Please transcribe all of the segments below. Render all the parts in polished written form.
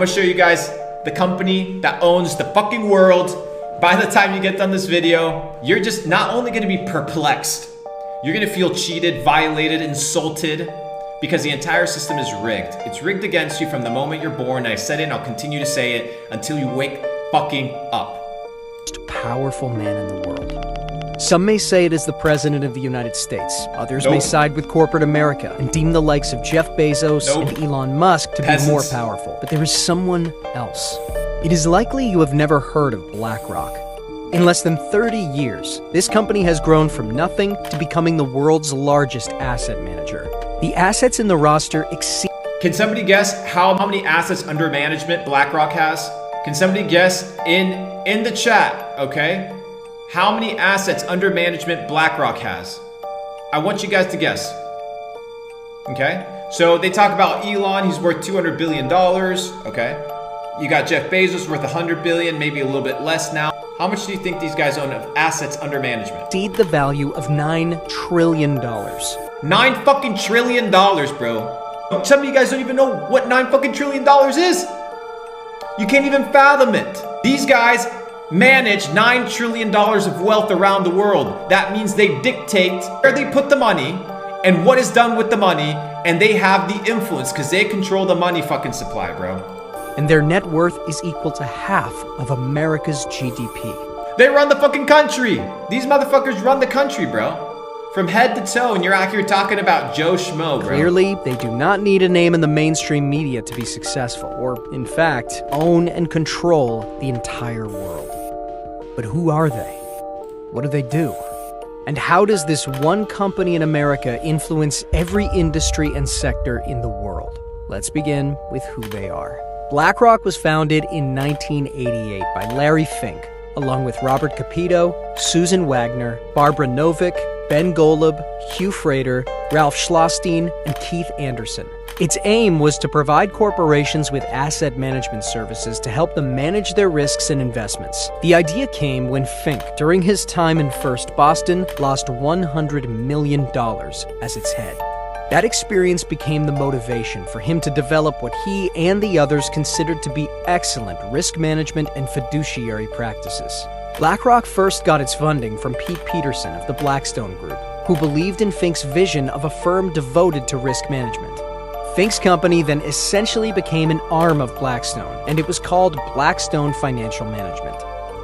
I'm gonna show you guys the company that owns the fucking world. By the time you get done this video, you're just not only gonna be perplexed, you're gonna feel cheated, violated, insulted, because the entire system is rigged. It's rigged against you from the moment you're born. I said it and I'll continue to say it until you wake fucking up. Most powerful man in the world. Some may say it is the President of the United States. Others may side with corporate America and deem the likes of Jeff Bezos and Elon Musk to be more powerful. But there is someone else. It is likely you have never heard of BlackRock. In less than 30 years, this company has grown from nothing to becoming the world's largest asset manager. The assets in the roster exceed... Can somebody guess how many assets under management BlackRock has? Can somebody guess in the chat, okay? How many assets under management BlackRock has? I want you guys to guess. Okay? So they talk about Elon, he's worth $200 billion, okay? You got Jeff Bezos worth $100 billion, maybe a little bit less now. How much do you think these guys own of assets under management? Exceed the value of $9 trillion. $9 fucking trillion, bro. Some of you guys don't even know what $9 fucking trillion is. You can't even fathom it. These guys manage $9 trillion of wealth around the world. That means they dictate where they put the money and what is done with the money, and they have the influence because they control the money fucking supply, bro. And their net worth is equal to half of America's GDP. They run the fucking country. These motherfuckers run the country, bro. From head to toe, and you're out here talking about Joe Schmo, bro. Clearly, they do not need a name in the mainstream media to be successful, or, in fact, own and control the entire world. But who are they? What do they do? And how does this one company in America influence every industry and sector in the world? Let's begin with who they are. BlackRock was founded in 1988 by Larry Fink, along with Robert Kapito, Susan Wagner, Barbara Novick, Ben Golub, Hugh Frater, Ralph Schlosstein, and Keith Anderson. Its aim was to provide corporations with asset management services to help them manage their risks and investments. The idea came when Fink, during his time in First Boston, lost $100 million as its head. That experience became the motivation for him to develop what he and the others considered to be excellent risk management and fiduciary practices. BlackRock first got its funding from Pete Peterson of the Blackstone Group, who believed in Fink's vision of a firm devoted to risk management. Fink's company then essentially became an arm of Blackstone, and it was called Blackstone Financial Management.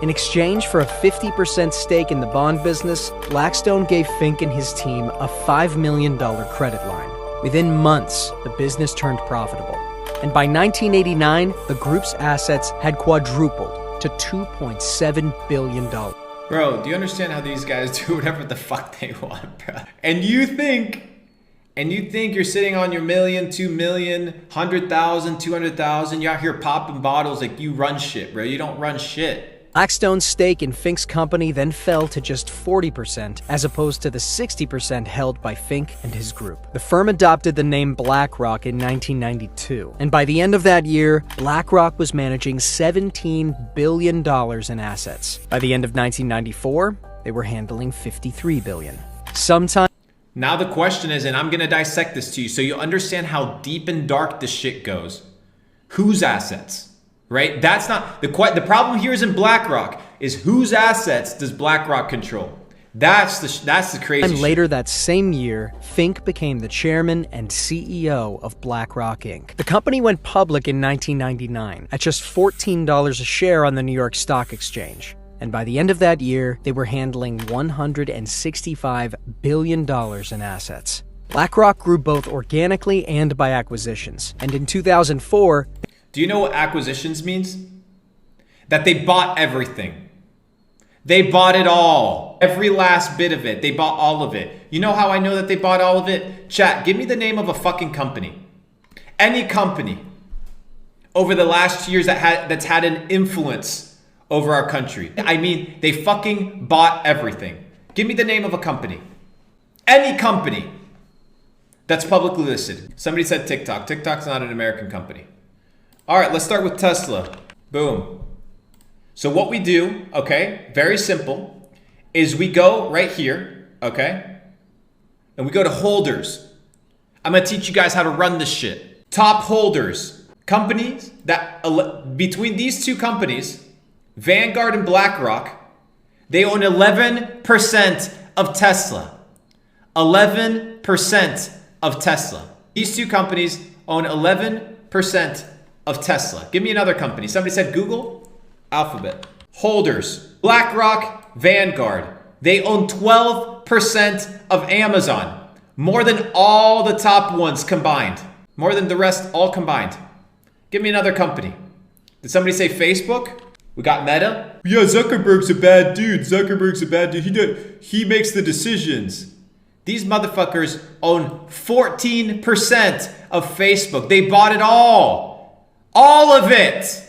In exchange for a 50% stake in the bond business, Blackstone gave Fink and his team a $5 million credit line. Within months, the business turned profitable, and by 1989, the group's assets had quadrupled to $2.7 billion. Bro, do you understand how these guys do whatever the fuck they want, bro? And you think you're sitting on your million, 2 million, 100,000, 200,000, you're out here popping bottles like you run shit, bro. You don't run shit. Blackstone's stake in Fink's company then fell to just 40%, as opposed to the 60% held by Fink and his group. The firm adopted the name BlackRock in 1992, and by the end of that year, BlackRock was managing $17 billion in assets. By the end of 1994, they were handling $53 billion. Now the question is, and I'm gonna dissect this to you so you understand how deep and dark this shit goes. Whose assets? Right? That's not the problem here is in BlackRock is whose assets does BlackRock control? That's the crazy And shit. Later that same year, Fink became the chairman and CEO of BlackRock Inc. The company went public in 1999 at just $14 a share on the New York Stock Exchange. And by the end of that year, they were handling $165 billion in assets. BlackRock grew both organically and by acquisitions. And in 2004, do you know what acquisitions means? That they bought everything. They bought it all. Every last bit of it. They bought all of it. You know how I know that they bought all of it? Chat, give me the name of a fucking company. Any company over the last 2 years that's had an influence over our country. I mean, they fucking bought everything. Give me the name of a company. Any company that's publicly listed. Somebody said TikTok. TikTok's not an American company. All right, let's start with Tesla. Boom. So what we do, okay, very simple, is we go right here, okay, and we go to holders. I'm gonna teach you guys how to run this shit. Top holders. Companies that, between these two companies, Vanguard and BlackRock, they own 11% of Tesla. 11% of Tesla. These two companies own 11% of Tesla. Give me another company. Somebody said Google? Alphabet. Holders. BlackRock, Vanguard. They own 12% of Amazon. More than all the top ones combined. More than the rest all combined. Give me another company. Did somebody say Facebook? We got Meta. Yeah, Zuckerberg's a bad dude. Zuckerberg's a bad dude. He makes the decisions. These motherfuckers own 14% of Facebook. They bought it all. All of it.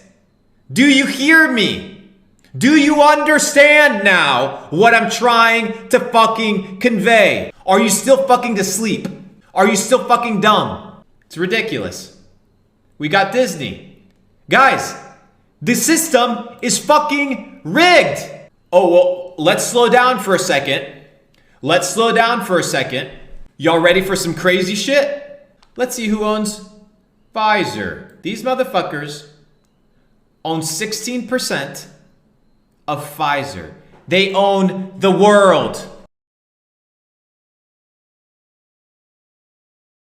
Do you hear me? Do you understand now what I'm trying to fucking convey? Are you still fucking asleep? Are you still fucking dumb? It's ridiculous. We got Disney. Guys, the system is fucking rigged. Oh, well, let's slow down for a second. Let's slow down for a second. Y'all ready for some crazy shit? Let's see who owns Pfizer. These motherfuckers own 16% of Pfizer. They own the world.